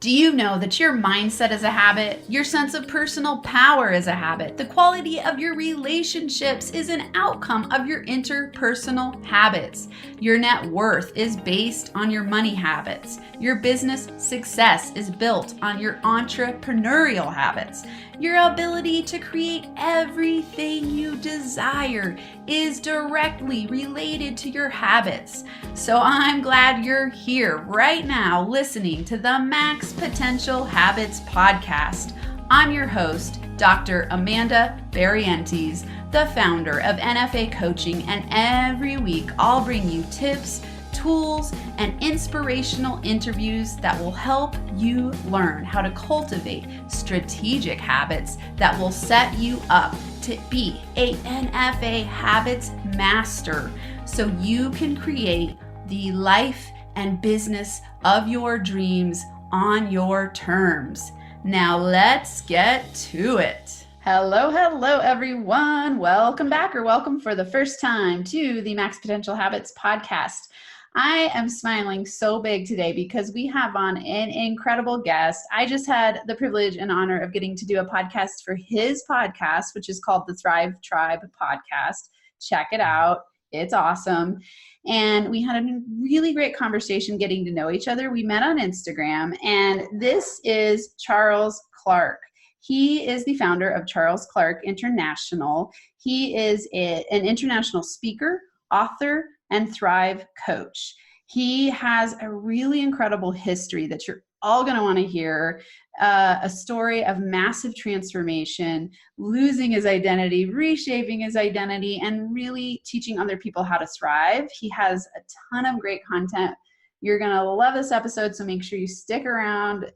Do you know that your mindset is a habit? Your sense of personal power is a habit. The quality of your relationships is an outcome of your interpersonal habits. Your net worth is based on your money habits. Your business success is built on your entrepreneurial habits. Your ability to create everything you desire is directly related to your habits. So I'm glad you're here right now listening to the Max Potential Habits podcast. I'm your host, Dr. Amanda Barrientes, the founder of NFA Coaching, and every week I'll bring you tips, tools, and inspirational interviews that will help you learn how to cultivate strategic habits that will set you up to be a NFA habits master so you can create the life and business of your dreams on your terms. Now let's get to it. Hello, everyone. Welcome back or welcome for the first time to the Max Potential Habits podcast. I am smiling so big today because we have on an incredible guest. I just had the privilege and honor of getting to do a podcast for his podcast, which is called the Thrive Tribe Podcast. Check it out. It's awesome. And we had a really great conversation getting to know each other. We met on Instagram, and this is Charles Clark. He is the founder of Charles Clark International. He is an international speaker, author, and Thrive coach. He has a really incredible history that you're all going to want to hear, a story of massive transformation, losing his identity, reshaping his identity, and really teaching other people how to thrive. He has a ton of great content. You're going to love this episode, so make sure you stick around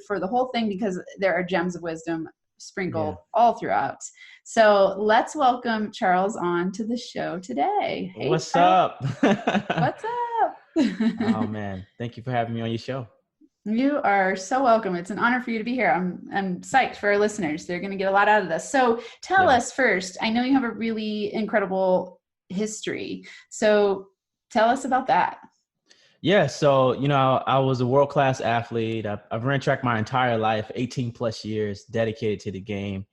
for the whole thing because there are gems of wisdom sprinkled all throughout. So let's welcome Charles on to the show today. Hey, what's up? What's up? Oh man, thank you for having me on your show. You are so welcome. It's an honor for you to be here. I'm psyched for our listeners. They're going to get a lot out of this. So tell us first, I know you have a really incredible history. So tell us about that. Yeah. So, I was a world-class athlete. I've ran track my entire life, 18 plus years dedicated to the game.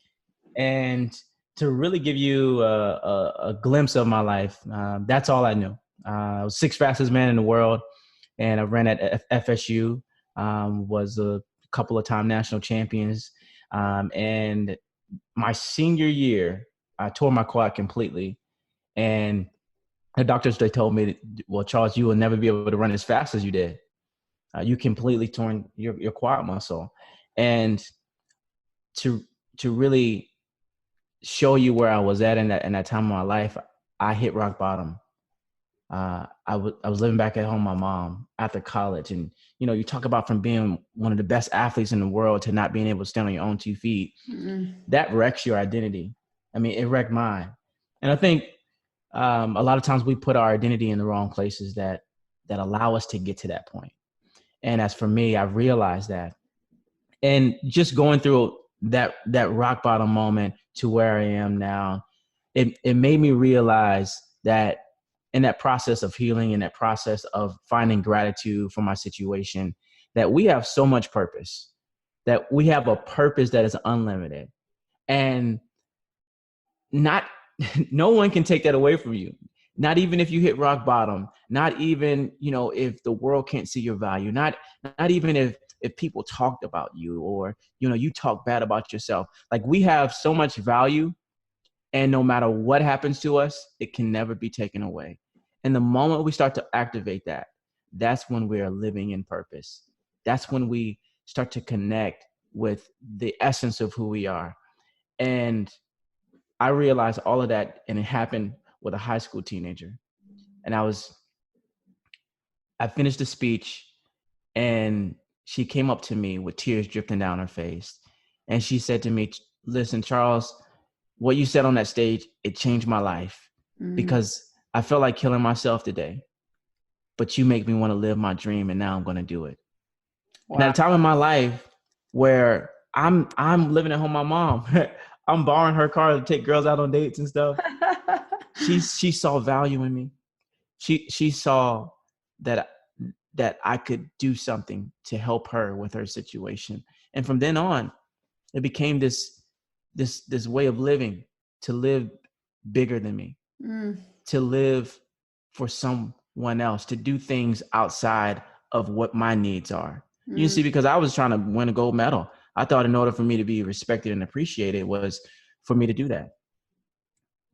And to really give you a glimpse of my life, that's all I knew. I was sixth fastest man in the world, and I ran at FSU, was a couple of time national champions. And my senior year, I tore my quad completely. And the doctors, they told me, well, Charles, you will never be able to run as fast as you did. You completely torn your quad muscle. And to really show you where I was at in that time of my life, I hit rock bottom. I was living back at home with my mom after college. And, you talk about from being one of the best athletes in the world to not being able to stand on your own 2 feet. That wrecks your identity. I mean, it wrecked mine. And I think a lot of times we put our identity in the wrong places that allow us to get to that point. And as for me, I realized that. And just going through that rock bottom moment to where I am now, it made me realize that in that process of healing, in that process of finding gratitude for my situation, that we have so much purpose, that we have a purpose that is unlimited. And no one can take that away from you. Not even if you hit rock bottom, not even, if the world can't see your value, not even if people talked about you or, you talk bad about yourself. Like, we have so much value, and no matter what happens to us, it can never be taken away. And the moment we start to activate that, that's when we are living in purpose. That's when we start to connect with the essence of who we are. And I realized all of that, and it happened with a high school teenager. And I finished the speech, and she came up to me with tears drifting down her face. And she said to me, listen, Charles, what you said on that stage, it changed my life because I felt like killing myself today, but you make me want to live my dream, and now I'm going to do it. Wow. And at a time in my life where I'm living at home with my mom, I'm borrowing her car to take girls out on dates and stuff. She saw value in me. She saw that that I could do something to help her with her situation. And from then on, it became this way of living, to live bigger than me, to live for someone else, to do things outside of what my needs are. You see, because I was trying to win a gold medal. I thought in order for me to be respected and appreciated was for me to do that.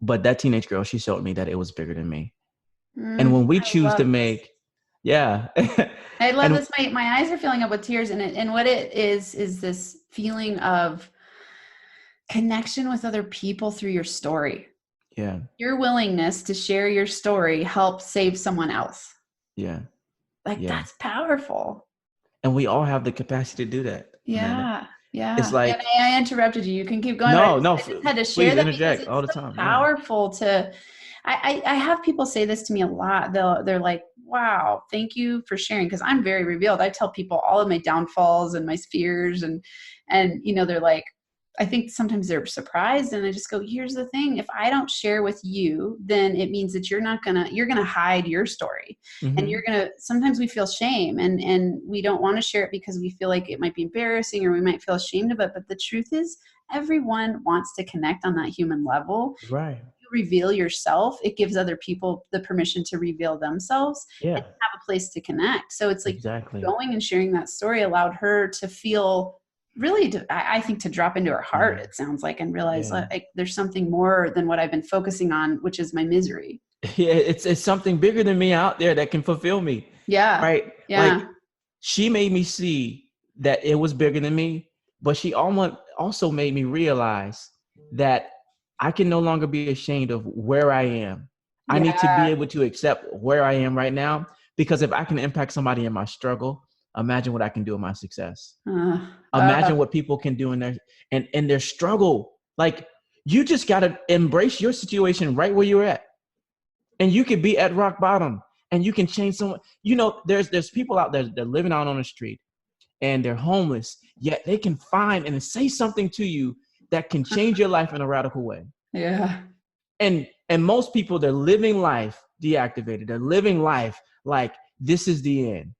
But that teenage girl, she showed me that it was bigger than me. And when we choose to make, I love and this. My eyes are filling up with tears, and what it is this feeling of connection with other people through your story. yeah, Your willingness to share your story helps save someone else. yeah, Like, that's powerful. And we all have the capacity to do that, Amanda. Yeah. It's like, and I interrupted you. You can keep going. no, I just had to share please that because interject it's all the so time. powerful to. I have people say this to me a lot. They're like, "Wow, thank you for sharing," because I'm very revealed. I tell people all of my downfalls and my fears, and they're like, I think sometimes they're surprised, and I just go, here's the thing. If I don't share with you, then it means that you're going to hide your story, and sometimes we feel shame, and we don't want to share it because we feel like it might be embarrassing, or we might feel ashamed of it. But the truth is, everyone wants to connect on that human level. Right. You reveal yourself. It gives other people the permission to reveal themselves and have a place to connect. So it's like going and sharing that story allowed her to feel really, I think, to drop into her heart, it sounds like, and realize like there's something more than what I've been focusing on, which is my misery. Yeah, it's something bigger than me out there that can fulfill me. Yeah. Right. Yeah. Like, she made me see that it was bigger than me, but she also made me realize that I can no longer be ashamed of where I am. I need to be able to accept where I am right now, because if I can impact somebody in my struggle, imagine what I can do in my success. Imagine what people can do in their struggle. Like, you just got to embrace your situation right where you're at. And you could be at rock bottom, and you can change someone. There's people out there that are living out on the street, and they're homeless, yet they can find and say something to you that can change your life in a radical way. Yeah. And most people, they're living life deactivated. They're living life like this is the end.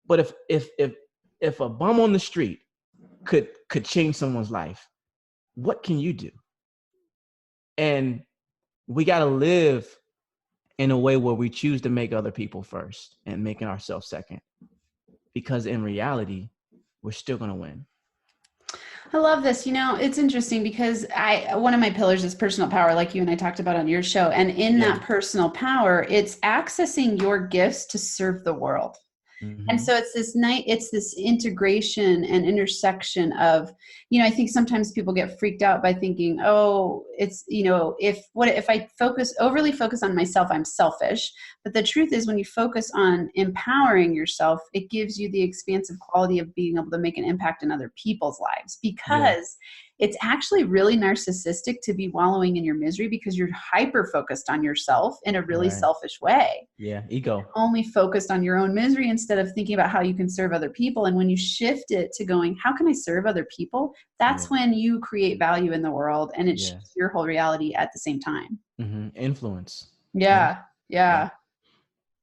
But if a bum on the street could change someone's life, what can you do? And we got to live in a way where we choose to make other people first and making ourselves second, because in reality, we're still going to win. I love this. It's interesting because one of my pillars is personal power, like you and I talked about on your show. And in that personal power, it's accessing your gifts to serve the world. And so it's this integration and intersection of, I think sometimes people get freaked out by thinking, oh, it's, if I overly focus on myself, I'm selfish. But the truth is, when you focus on empowering yourself, it gives you the expansive quality of being able to make an impact in other people's lives, because it's actually really narcissistic to be wallowing in your misery because you're hyper focused on yourself in a really selfish way. Yeah. Ego. You're only focused on your own misery instead of thinking about how you can serve other people. And when you shift it to going, how can I serve other people? That's when you create value in the world, and it shifts your whole reality at the same time. Influence. Yeah.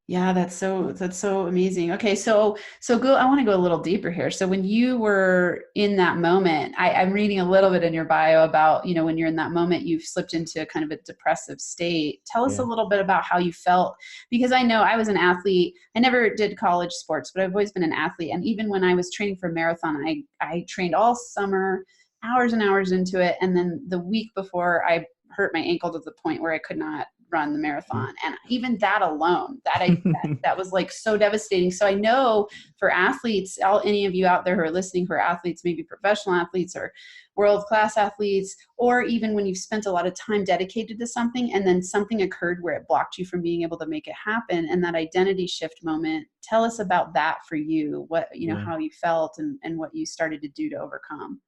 Yeah, that's so amazing. Okay, so I want to go a little deeper here. So when you were in that moment, I'm reading a little bit in your bio about, when you're in that moment, you've slipped into kind of a depressive state. Tell us a little bit about how you felt, because I know I was an athlete. I never did college sports, but I've always been an athlete. And even when I was training for a marathon, I trained all summer, hours and hours into it. And then the week before, I hurt my ankle to the point where I could not run the marathon. And even that alone, that was like so devastating. So I know for athletes, any of you out there who are listening who are athletes, maybe professional athletes or world-class athletes, or even when you've spent a lot of time dedicated to something and then something occurred where it blocked you from being able to make it happen, and that identity shift moment, tell us about that for you, what, how you felt and what you started to do to overcome.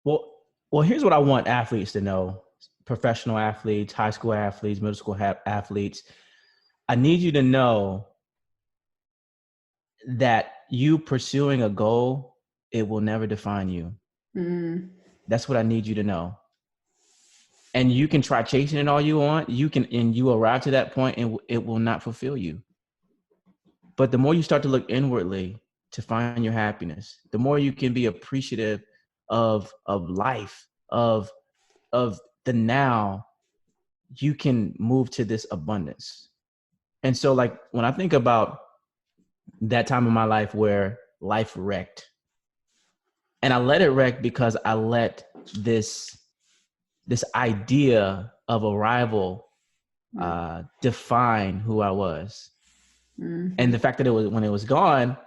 Well, here's what I want athletes to know. Professional athletes, high school athletes, middle school athletes. I need you to know that you pursuing a goal, it will never define you. That's what I need you to know. And you can try chasing it all you want. You arrive to that point and it will not fulfill you. But the more you start to look inwardly to find your happiness, the more you can be appreciative of life, of the now, you can move to this abundance. And so like when I think about that time in my life where life wrecked, and I let it wreck because I let this idea of a rival define who I was. Mm-hmm. And the fact that when it was gone,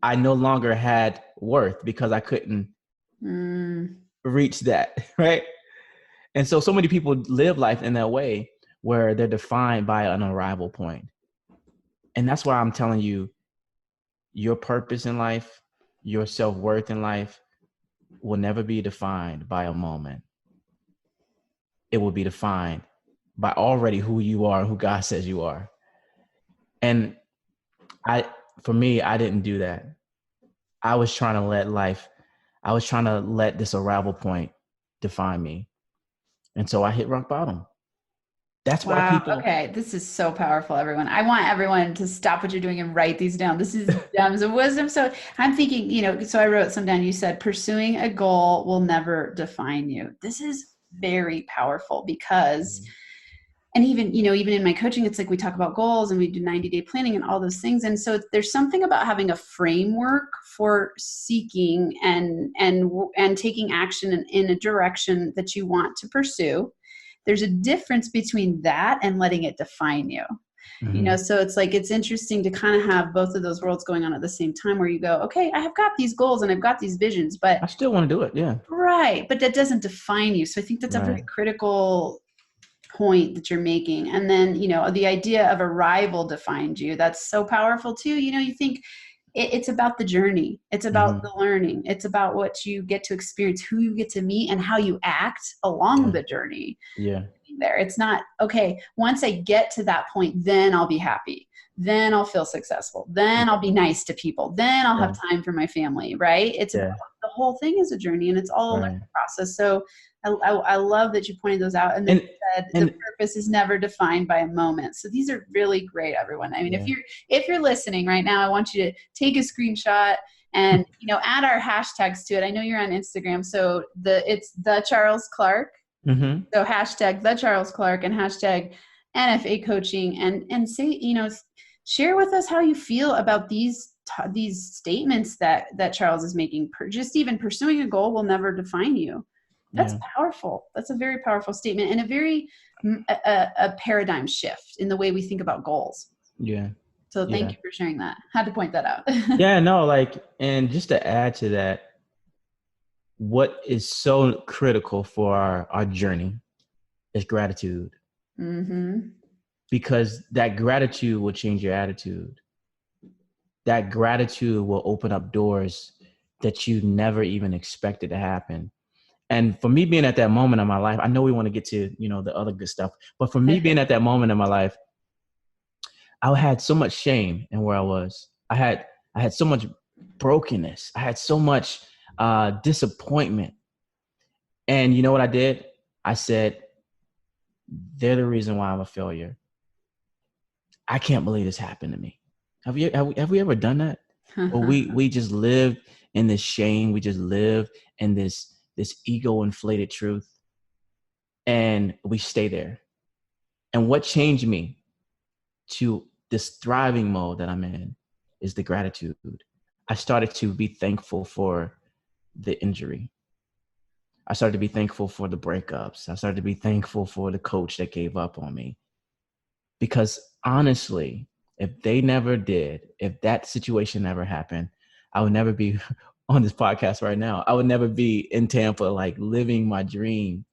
I no longer had worth because I couldn't reach that, right? And so many people live life in that way where they're defined by an arrival point. And that's why I'm telling you, your purpose in life, your self-worth in life will never be defined by a moment. It will be defined by already who you are, who God says you are. And for me, I didn't do that. I was trying to let this arrival point define me. And so I hit rock bottom. That's why Wow. people. Okay. This is so powerful, everyone. I want everyone to stop what you're doing and write these down. This is gems of wisdom. So I'm thinking, so I wrote some down. You said pursuing a goal will never define you. This is very powerful because, and even in my coaching, it's like we talk about goals and we do 90-day planning and all those things. And so there's something about having a framework for seeking and taking action in a direction that you want to pursue. There's a difference between that and letting it define you. So it's like, it's interesting to kind of have both of those worlds going on at the same time where you go, okay, I have got these goals and I've got these visions, but I still want to do it. Yeah. Right. But that doesn't define you. So I think that's a very critical point that you're making. And then, the idea of a rival defined you. That's so powerful too. You think it's about the journey. It's about the learning. It's about what you get to experience, who you get to meet, and how you act along the journey. Yeah. There. It's not, okay, once I get to that point, then I'll be happy. Then I'll feel successful. Then I'll be nice to people. Then I'll have time for my family, right? It's about the whole thing is a journey and it's all a learning process. So I love that you pointed those out. And then you said the purpose is never defined by a moment. So these are really great, everyone. I mean, if you're listening right now, I want you to take a screenshot and, add our hashtags to it. I know you're on Instagram. So it's the Charles Clark. Mm-hmm. So hashtag the Charles Clark and hashtag NFA coaching and say, share with us how you feel about these statements that Charles is making. Just even pursuing a goal will never define you. That's powerful. That's a very powerful statement and a very a paradigm shift in the way we think about goals. Yeah. So thank you for sharing that. Had to point that out. And just to add to that, what is so critical for our journey is gratitude. Mm-hmm. Because that gratitude will change your attitude. That gratitude will open up doors that you never even expected to happen. And for me being at that moment in my life, I know we want to get to, the other good stuff, but for me being at that moment in my life, I had so much shame in where I was. I had so much brokenness. I had so much disappointment. And you know what I did? I said, they're the reason why I'm a failure. I can't believe this happened to me. Have we ever done that? Or we just lived in this shame. We just live in this ego inflated truth, and we stay there. And what changed me to this thriving mode that I'm in is the gratitude. I started to be thankful for the injury. I started to be thankful for the breakups. I started to be thankful for the coach that gave up on me. Because honestly, if that situation never happened, I would never be on this podcast right now. I would never be in Tampa, like living my dream.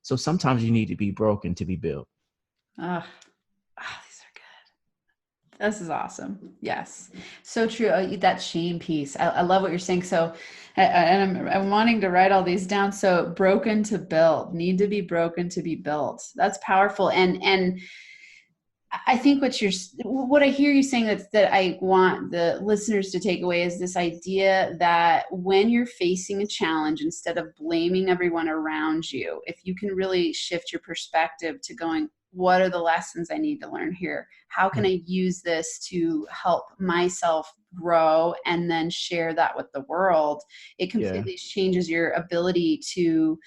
So sometimes you need to be broken to be built. These are good. This is awesome. Yes. So true. That shame piece. I love what you're saying. So, and I'm wanting to write all these down. So broken to build, need to be broken to be built. That's powerful. And I think what I hear you saying that I want the listeners to take away is this idea that when you're facing a challenge, instead of blaming everyone around you, if you can really shift your perspective to going, what are the lessons I need to learn here? How can I use this to help myself grow and then share that with the world? It completely changes your ability to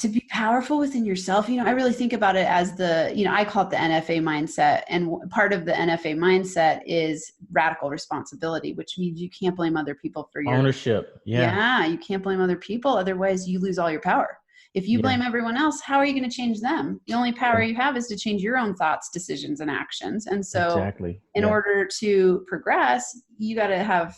be powerful within yourself. I really think about it as I call it the NFA mindset. And part of the NFA mindset is radical responsibility, which means you can't blame other people for your ownership. Yeah, you can't blame other people. Otherwise, you lose all your power. If you blame everyone else, how are you going to change them? The only power you have is to change your own thoughts, decisions, and actions. And so in order to progress, you got to have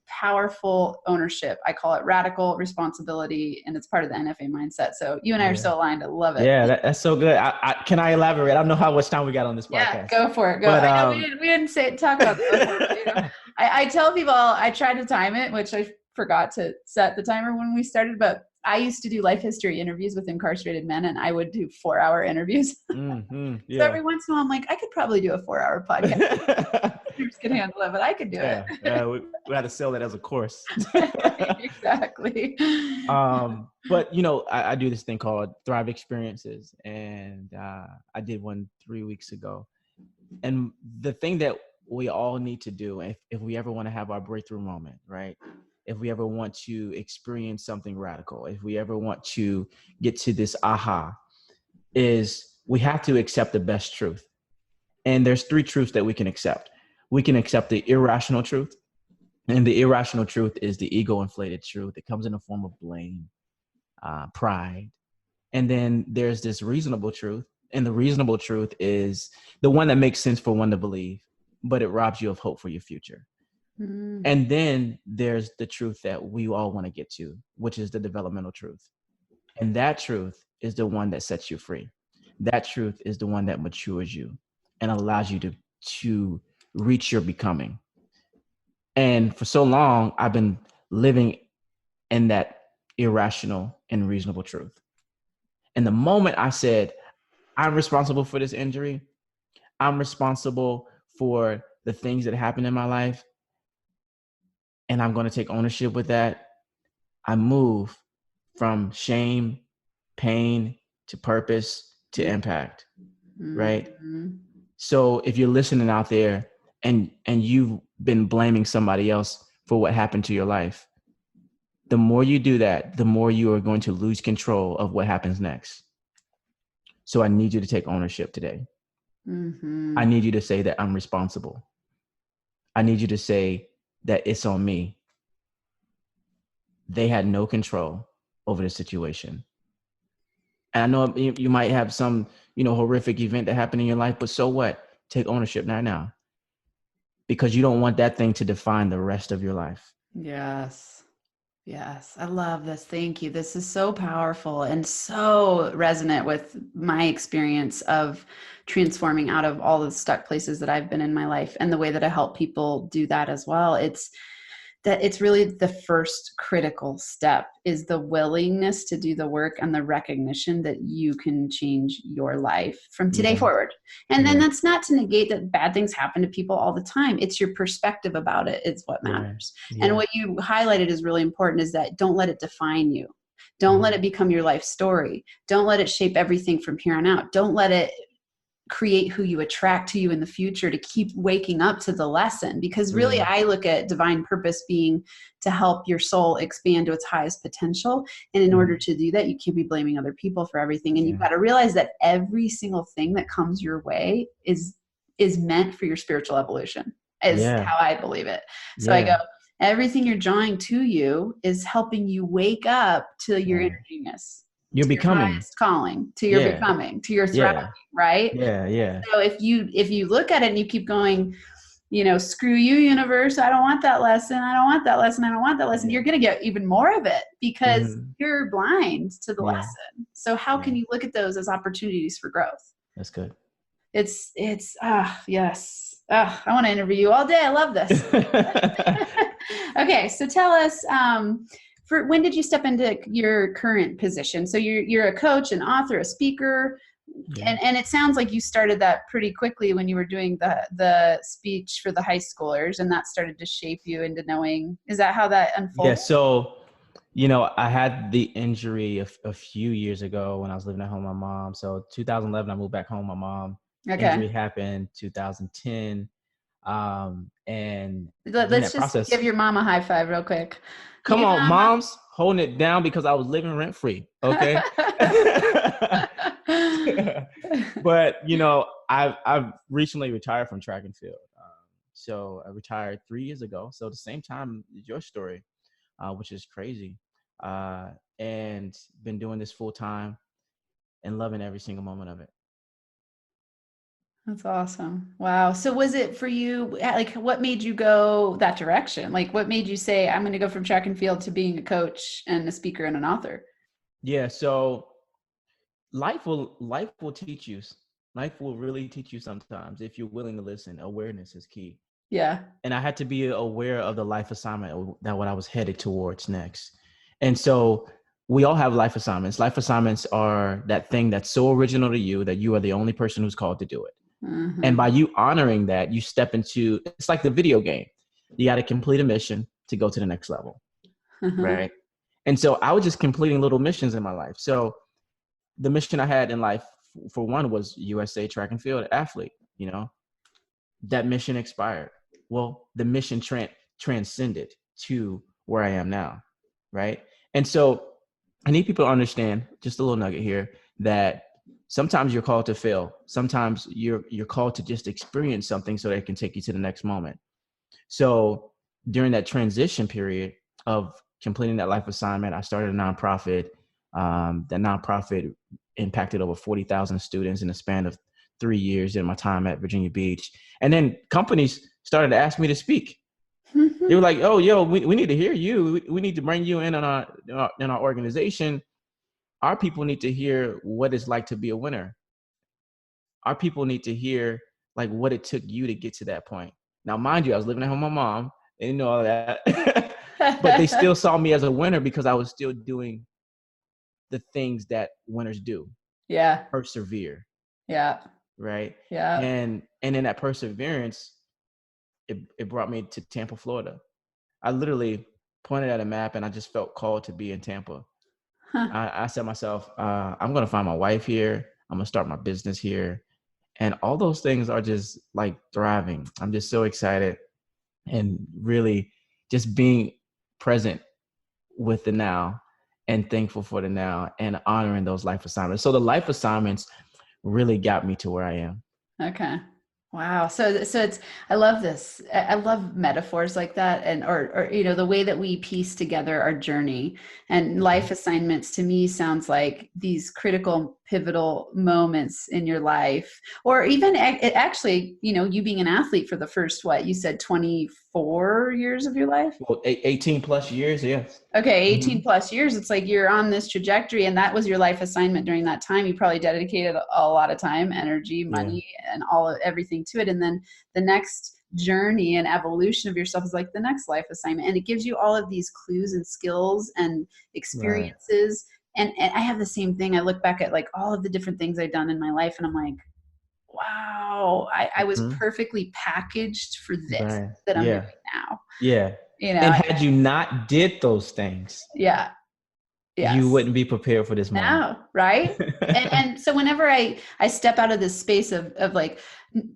powerful ownership. I call it radical responsibility, and it's part of the NFA mindset. So you and I are so aligned. I love it. Yeah, that's so good. Can I elaborate? I don't know how much time we got on this podcast. Yeah, go for it. Go. But, I know we didn't talk about that. I tell people I try to time it, which I forgot to set the timer when we started, but I used to do life history interviews with incarcerated men, and I would do 4-hour interviews. So every once in a while, I'm like, I could probably do a 4-hour podcast. Groups can handle it, but I could do it. We had to sell that as a course. Exactly. But I do this thing called Thrive Experiences, and I did one 3 weeks ago. And the thing that we all need to do, if we ever want to have our breakthrough moment, right? If we ever want to experience something radical, if we ever want to get to this aha, is we have to accept the best truth. And there's 3 truths that we can accept. We can accept the irrational truth. And the irrational truth is the ego-inflated truth. It comes in the form of blame, pride. And then there's this reasonable truth. And the reasonable truth is the one that makes sense for one to believe, but it robs you of hope for your future. And then there's the truth that we all want to get to, which is the developmental truth. And that truth is the one that sets you free. That truth is the one that matures you and allows you to reach your becoming. And for so long, I've been living in that irrational and reasonable truth. And the moment I said, I'm responsible for this injury, I'm responsible for the things that happened in my life, and I'm going to take ownership with that, I move from shame, pain, to purpose, to impact, right? So if you're listening out there and you've been blaming somebody else for what happened to your life, the more you do that, the more you are going to lose control of what happens next. So I need you to take ownership today. I need you to say that I'm responsible. I need you to say that it's on me. They had no control over the situation. And I know you might have some, horrific event that happened in your life, but so what? Take ownership now. Because you don't want that thing to define the rest of your life. Yes. I love this. Thank you. This is so powerful and so resonant with my experience of transforming out of all the stuck places that I've been in my life, and the way that I help people do that as well. It's really the first critical step is the willingness to do the work and the recognition that you can change your life from today forward. And then that's not to negate that bad things happen to people all the time. It's your perspective about it is what matters. And what you highlighted is really important, is that don't let it define you. Don't let it become your life story. Don't let it shape everything from here on out. Don't let it create who you attract to you in the future, to keep waking up to the lesson. Because really, I look at divine purpose being to help your soul expand to its highest potential. And in order to do that, you can't be blaming other people for everything. And you've got to realize that every single thing that comes your way is meant for your spiritual evolution, is how I believe it. So I go, everything you're drawing to you is helping you wake up to your inner genius. You're becoming, calling, to your becoming, to your thriving, right? So if you look at it and you keep going, screw you, universe, I don't want that lesson, I don't want that lesson, I don't want that lesson, you're going to get even more of it because you're blind to the lesson. So how can you look at those as opportunities for growth? That's good. It's yes. I want to interview you all day. I love this. Okay, so tell us, when did you step into your current position? So you're a coach, an author, a speaker, and it sounds like you started that pretty quickly when you were doing the speech for the high schoolers, and that started to shape you into knowing. Is that how that unfolded? Yeah. So I had the injury a few years ago when I was living at home with my mom. So 2011, I moved back home with my mom. Okay. Injury happened 2010. And during Let's that just process, give your mom a high five real quick. come You on, mama. moms, holding it down because I was living rent free. Okay. But I've recently retired from track and field. So I retired 3 years ago. So the same time as your story, which is crazy. Uh, and been doing this full time and loving every single moment of it. That's awesome. Wow. So was it for you, like what made you go that direction? Like what made you say, I'm going to go from track and field to being a coach and a speaker and an author? Yeah. So life will teach you. Life will really teach you sometimes if you're willing to listen. Awareness is key. Yeah. And I had to be aware of the life assignment that what I was headed towards next. And so we all have life assignments. Life assignments are that thing that's so original to you that you are the only person who's called to do it. And by Mm-hmm. you honoring that, you step into, it's like the video game. You got to complete a mission to go to the next level, Uh-huh. right? And so I was just completing little missions in my life. So the mission I had in life, for one, was USA track and field athlete. That mission expired. Well, the mission transcended to where I am now, right? And so I need people to understand, just a little nugget here, that sometimes you're called to fail. Sometimes you're called to just experience something so that it can take you to the next moment. So during that transition period of completing that life assignment, I started a nonprofit. That nonprofit impacted over 40,000 students in the span of 3 years in my time at Virginia Beach. And then companies started to ask me to speak. They were like, "Oh, yo, we need to hear you. We need to bring you in on our organization. Our people need to hear what it's like to be a winner. Our people need to hear like what it took you to get to that point." Now, mind you, I was living at home with my mom. They didn't know all that, but they still saw me as a winner because I was still doing the things that winners do: Yeah. persevere, Yeah. right? Yeah. And in that perseverance, it brought me to Tampa, Florida. I literally pointed at a map and I just felt called to be in Tampa. Huh. I said to myself, I'm going to find my wife here. I'm going to start my business here. And all those things are just like thriving. I'm just so excited and really just being present with the now and thankful for the now and honoring those life assignments. So the life assignments really got me to where I am. Okay. Wow. So it's, I love this. I love metaphors like that, and or the way that we piece together our journey. And life assignments to me sounds like these critical pivotal moments in your life, or even actually, you being an athlete for the first, what you said, 24 years of your life. Well, 18 plus years, yes. Okay, Mm-hmm. 18 plus years. It's like you're on this trajectory, and that was your life assignment during that time. You probably dedicated a lot of time, energy, Yeah, money, and everything to it. And then the next journey and evolution of yourself is like the next life assignment. And it gives you all of these clues and skills and right. experiences. And I have the same thing. I look back at like all of the different things I've done in my life, and I'm like, wow, I was Mm-hmm. perfectly packaged for this Right. that I'm doing Yeah. now. Yeah. You know, And had you not did those things, yeah, you yes. wouldn't be prepared for this moment. No, right? And so whenever I step out of this space of like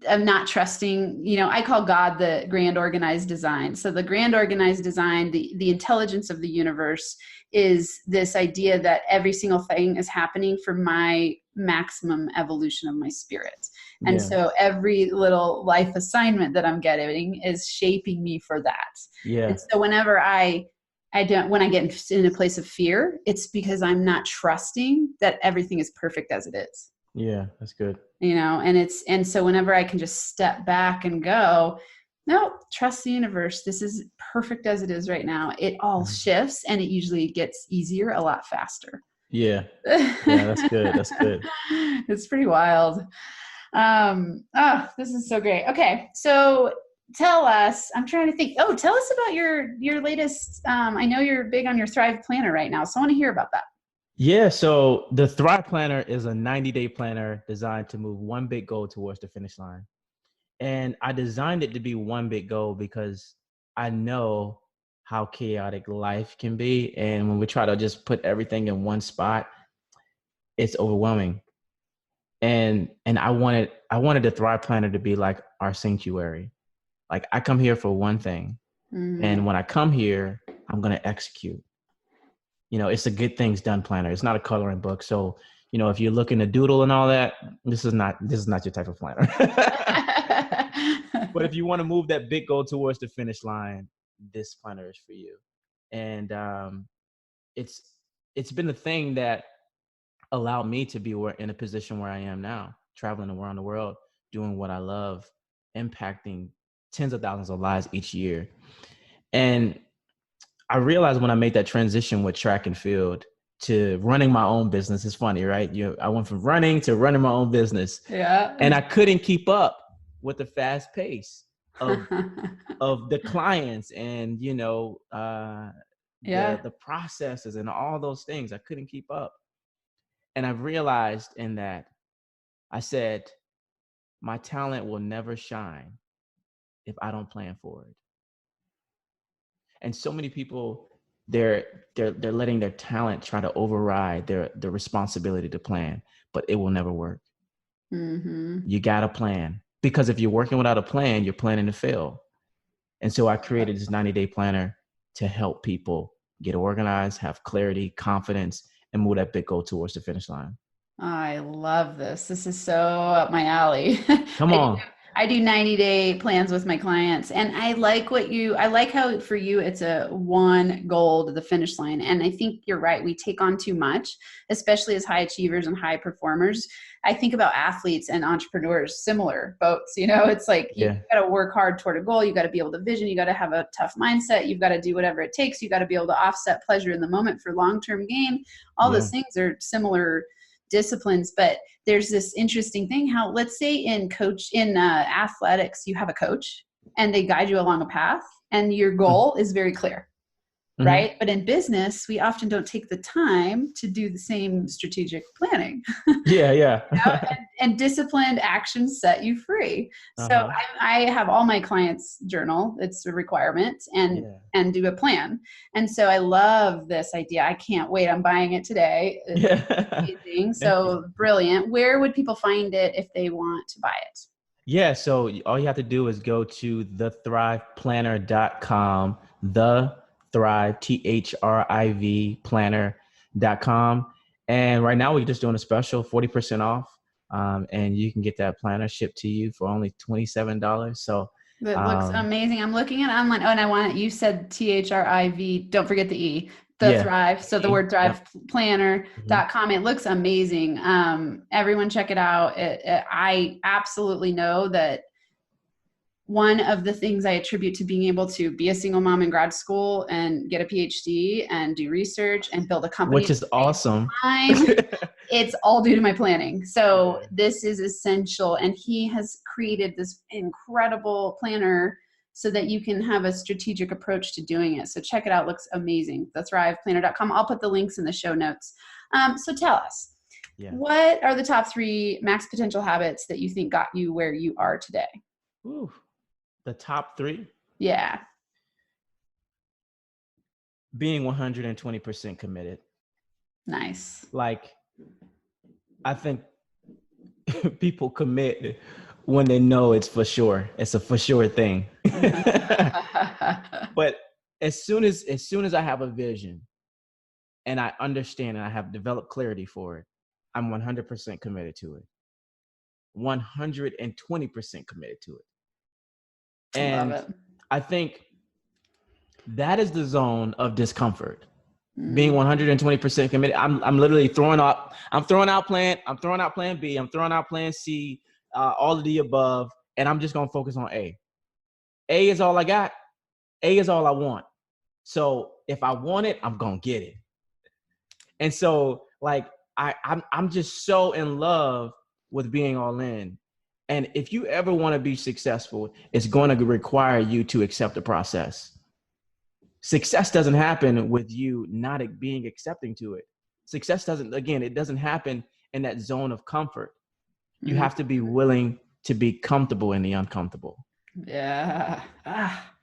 of not trusting, I call God the grand organized design. So the grand organized design, the intelligence of the universe is this idea that every single thing is happening for my maximum evolution of my spirit. And Yeah. so every little life assignment that I'm getting is shaping me for that. And Yeah. so whenever I don't, when I get in a place of fear, it's because I'm not trusting that everything is perfect as it is, Yeah. That's good. and so whenever I can just step back and go, no, trust the universe. This is perfect as it is right now. It all Mhm. shifts, and it usually gets easier a lot faster. Yeah. Yeah. That's good. That's good. It's pretty wild. Oh, this is so great. Okay. So tell us, I'm trying to think. Oh, tell us about your latest. I know you're big on your Thrive Planner right now, so I want to hear about that. Yeah. So the Thrive Planner is a 90-day planner designed to move one big goal towards the finish line. And I designed it to be one big goal because I know how chaotic life can be. And when we try to just put everything in one spot, it's overwhelming. And I wanted the Thrive Planner to be like our sanctuary. Like, I come here for one thing. And when I come here, I'm going to execute. It's a get things done planner. It's not a coloring book. So, if you're looking to doodle and all that, this is not your type of planner. But if you want to move that big goal towards the finish line, this planner is for you. And it's been the thing that allowed me to be in a position where I am now, traveling around the world, doing what I love, impacting tens of thousands of lives each year. And I realized when I made that transition with track and field to running my own business, it's funny, right? I went from running to running my own business. Yeah. And I couldn't keep up with the fast pace of the clients and, the processes and all those things. I couldn't keep up. And I realized in that, I said, my talent will never shine if I don't plan for it. And so many people, they're letting their talent try to override their responsibility to plan, but it will never work. You got to plan, because if you're working without a plan, you're planning to fail. And so I created this 90-day planner to help people get organized, have clarity, confidence, and move that big goal towards the finish line. I love this. This is so up my alley. Come on. I do 90-day plans with my clients, and I like how for you, it's a one goal to the finish line. And I think you're right. We take on too much, especially as high achievers and high performers. I think about athletes and entrepreneurs, similar boats, it's like, you got to work hard toward a goal. You got to be able to vision. You got to have a tough mindset. You've got to do whatever it takes. You got to be able to offset pleasure in the moment for long-term gain. All those things are similar disciplines, but there's this interesting thing how, let's say in athletics, you have a coach and they guide you along a path and your goal is very clear, right? But in business, we often don't take the time to do the same strategic planning. And disciplined actions set you free. So I have all my clients journal. It's a requirement, and do a plan. And so I love this idea. I can't wait. I'm buying it today. It's amazing. So brilliant. Where would people find it if they want to buy it? Yeah. So all you have to do is go to thethriveplanner.com, THRIV planner.com. And right now we're just doing a special 40% off. And you can get that planner shipped to you for only $27. So that looks amazing. I'm looking at it online. Oh, and I want it. You said THRIV. Don't forget the E. Thrive. So the word Thrive planner.com. It looks amazing. Everyone check it out. I absolutely know that one of the things I attribute to being able to be a single mom in grad school and get a PhD and do research and build a company, which is awesome. It's all due to my planning. So this is essential. And he has created this incredible planner so that you can have a strategic approach to doing it. So check it out. It looks amazing. Thethriveplanner.com. I'll put the links in the show notes. So tell us, what are the top 3 max potential habits that you think got you where you are today? Ooh. The top 3? Yeah. Being 120% committed. Nice. Like, I think people commit when they know it's for sure. It's a for sure thing. But as soon as I have a vision and I understand and I have developed clarity for it, I'm 100% committed to it. 120% committed to it. And love it. I think that is the zone of discomfort. Being 120% committed. I'm literally throwing out plan B, I'm throwing out plan C, all of the above, and I'm just gonna focus on A. A is all I got. A is all I want. So if I want it, I'm gonna get it. And so like I'm just so in love with being all in. And if you ever want to be successful, it's going to require you to accept the process. Success doesn't happen with you not being accepting to it. Success it doesn't happen in that zone of comfort. You have to be willing to be comfortable in the uncomfortable. Yeah.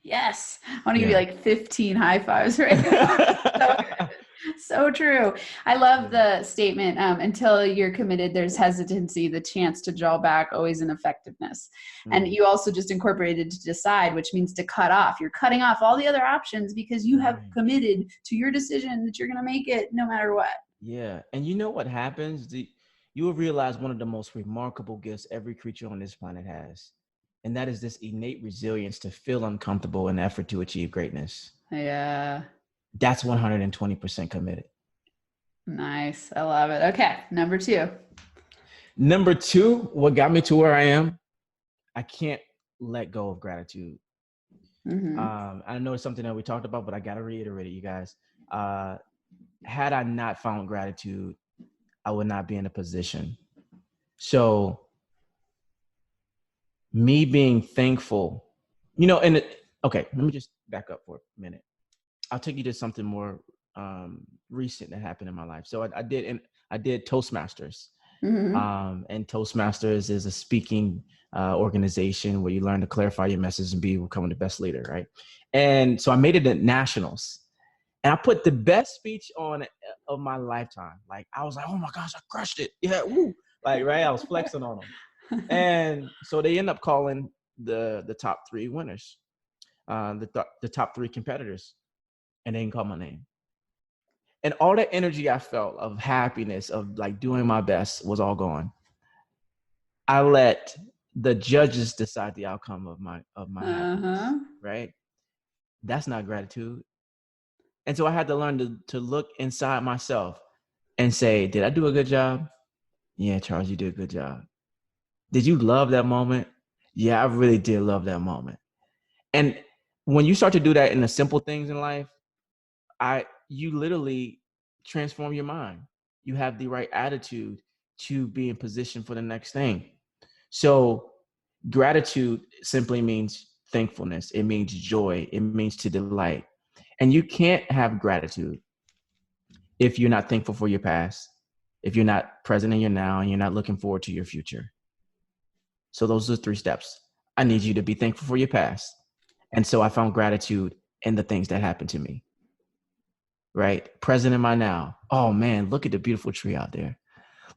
Yes. I want to give you Yeah. like 15 high fives right now. So good. So true. I love Yeah. the statement, until you're committed, there's hesitancy, the chance to draw back, always ineffectiveness. And Mm, you also just incorporated to decide, which means to cut off. You're cutting off all the other options because you have right. committed to your decision that you're going to make it no matter what. Yeah. And you know what happens? You will realize one of the most remarkable gifts every creature on this planet has. And that is this innate resilience to feel uncomfortable in the effort to achieve greatness. Yeah. That's 120% committed. Nice. I love it. Okay. Number two. Number two, what got me to where I am, I can't let go of gratitude. Mm-hmm. I know it's something that we talked about, but I got to reiterate it, you guys. Uh, had I not found gratitude, I would not be in a position. So me being thankful, okay, let me just back up for a minute. I'll take you to something more recent that happened in my life. So I did Toastmasters. Mm-hmm. And Toastmasters is a speaking organization where you learn to clarify your message and becoming the best leader, right? And so I made it at nationals, and I put the best speech on of my lifetime. Like I was like, oh my gosh, I crushed it! Yeah, woo! Like right, I was flexing on them. And so they end up calling the top three winners, the top three competitors, and they didn't call my name. And all the energy I felt of happiness of like doing my best was all gone. I let the judges decide the outcome of my happiness, Uh-huh. right? That's not gratitude. And so I had to learn to look inside myself and say, did I do a good job? Yeah, Charles, you did a good job. Did you love that moment? Yeah, I really did love that moment. And when you start to do that in the simple things in life, you literally transform your mind. You have the right attitude to be in position for the next thing. So gratitude simply means thankfulness. It means joy. It means to delight. And you can't have gratitude if you're not thankful for your past, if you're not present in your now, and you're not looking forward to your future. So those are the three steps. I need you to be thankful for your past. And so I found gratitude in the things that happened to me, right? Present in my now. Oh man, look at the beautiful tree out there.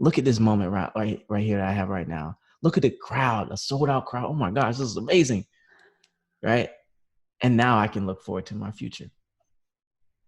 Look at this moment right here that I have right now. Look at the crowd, a sold out crowd. Oh my gosh, this is amazing, right? And now I can look forward to my future.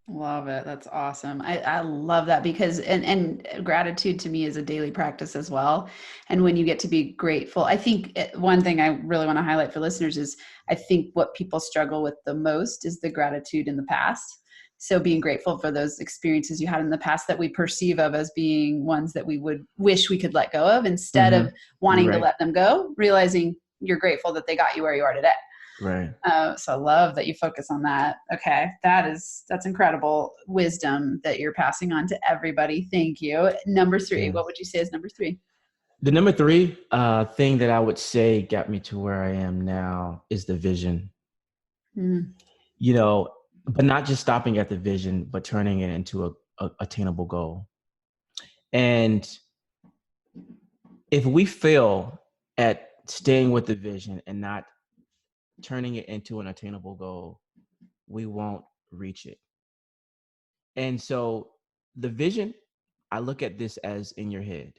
Love it. That's awesome. I love that because and gratitude to me is a daily practice as well. And when you get to be grateful, I think one thing I really want to highlight for listeners is I think what people struggle with the most is the gratitude in the past. So being grateful for those experiences you had in the past that we perceive of as being ones that we would wish we could let go of, instead of You're wanting to right. let them go, realizing you're grateful that they got you where you are today. Right. So I love that you focus on that. Okay, that's incredible wisdom that you're passing on to everybody. Thank you. Number three, Yeah. what would you say is number three? The number three thing that I would say got me to where I am now is the vision. Mm, You know, but not just stopping at the vision, but turning it into a attainable goal. And if we fail at staying with the vision and not turning it into an attainable goal, we won't reach it. And so the vision, I look at this as in your head.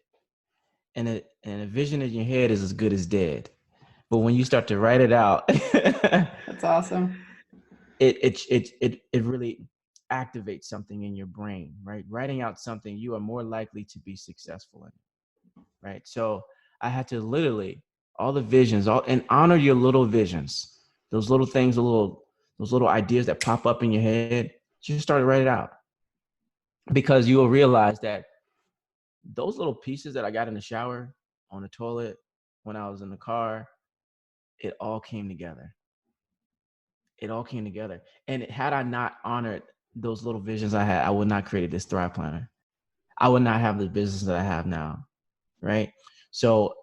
And a vision in your head is as good as dead. But when you start to write it out, that's awesome. it really activates something in your brain, right? Writing out something, you are more likely to be successful in it, right? So I had to literally all the visions, and honor your little visions, those little things, those little ideas that pop up in your head. Just start to write it out, because you will realize that those little pieces that I got in the shower, on the toilet, when I was in the car, it all came together. It all came together. And had I not honored those little visions I had, I would not create this Thrive Planner. I would not have the business that I have now, right? So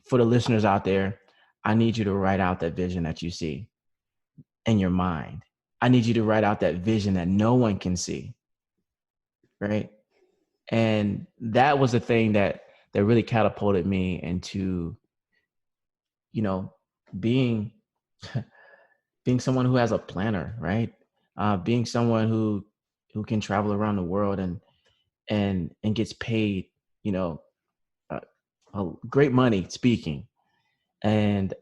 for the listeners out there, I need you to write out that vision that you see in your mind. I need you to write out that vision that no one can see, right? And that was the thing that really catapulted me into, you know, being being someone who has a planner, right? Being someone who can travel around the world and gets paid, you know, uh, great money speaking. And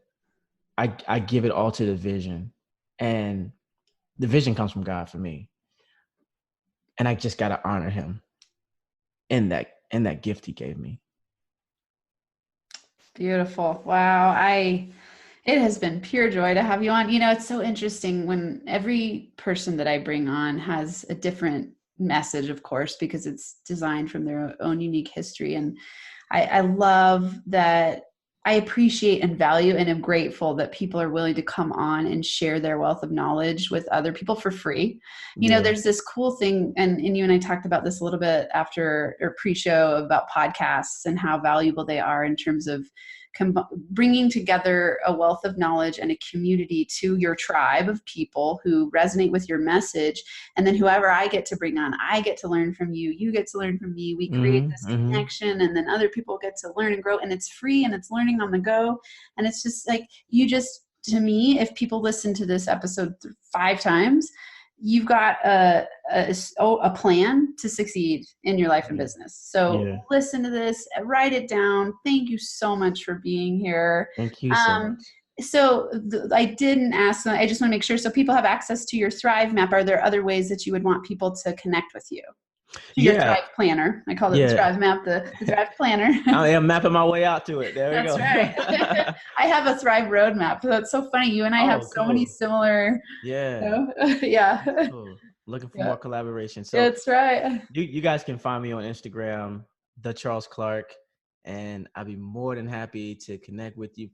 I give it all to the vision, and the vision comes from God for me. And I just got to honor him in that gift he gave me. Beautiful. Wow. It has been pure joy to have you on. You know, it's so interesting when every person that I bring on has a different message, of course, because it's designed from their own unique history. And I love that. I appreciate and value and am grateful that people are willing to come on and share their wealth of knowledge with other people for free. You know, Yeah. there's this cool thing, and you and I talked about this a little bit after or pre-show about podcasts and how valuable they are in terms of bringing together a wealth of knowledge and a community to your tribe of people who resonate with your message. And then whoever I get to bring on, I get to learn from you. You get to learn from me. We create this connection, and then other people get to learn and grow, and it's free and it's learning on the go. And it's just like, to me, if people listen to this episode 5 times, you've got a plan to succeed in your life and business. So listen to this, write it down. Thank you so much for being here. Thank you so much. So I didn't ask, I just want to make sure. So people have access to your Thrive map. Are there other ways that you would want people to connect with you? Your Thrive planner. I call it the Thrive map, the Thrive planner. I am mapping my way out to it. There we go. That's right. I have a Thrive roadmap. That's so funny. You and I have so many similar. Cool. Looking for more collaboration. So that's right. You guys can find me on Instagram, the Charles Clark, and I'll be more than happy to connect with you.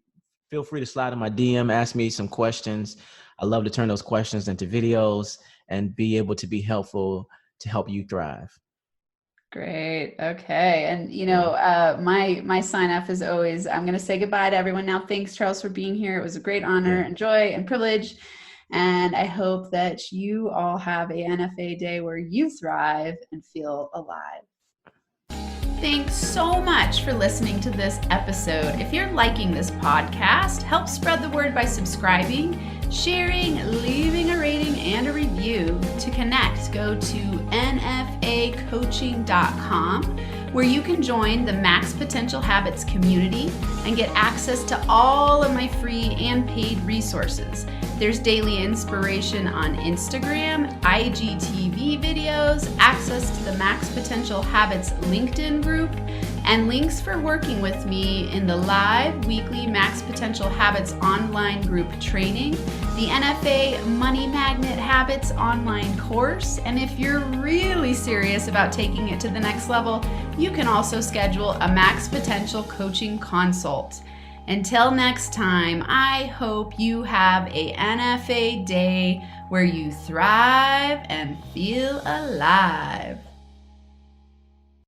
Feel free to slide in my DM, ask me some questions. I love to turn those questions into videos and be able to be helpful to help you thrive. Great. Okay. And you know, my sign off is always, I'm going to say goodbye to everyone now. Thanks, Charles, for being here. It was a great honor and joy and privilege. And I hope that you all have a NFA day where you thrive and feel alive. Thanks so much for listening to this episode. If you're liking this podcast, help spread the word by subscribing, sharing, leaving a rating and a review. To connect, go to nfacoaching.com, where you can join the Max Potential Habits community and get access to all of my free and paid resources. There's daily inspiration on Instagram, IGTV videos, access to the Max Potential Habits LinkedIn group, and links for working with me in the live weekly Max Potential Habits online group training, the NFA Money Magnet Habits online course, and if you're really serious about taking it to the next level, you can also schedule a Max Potential coaching consult. Until next time, I hope you have a NFA day where you thrive and feel alive.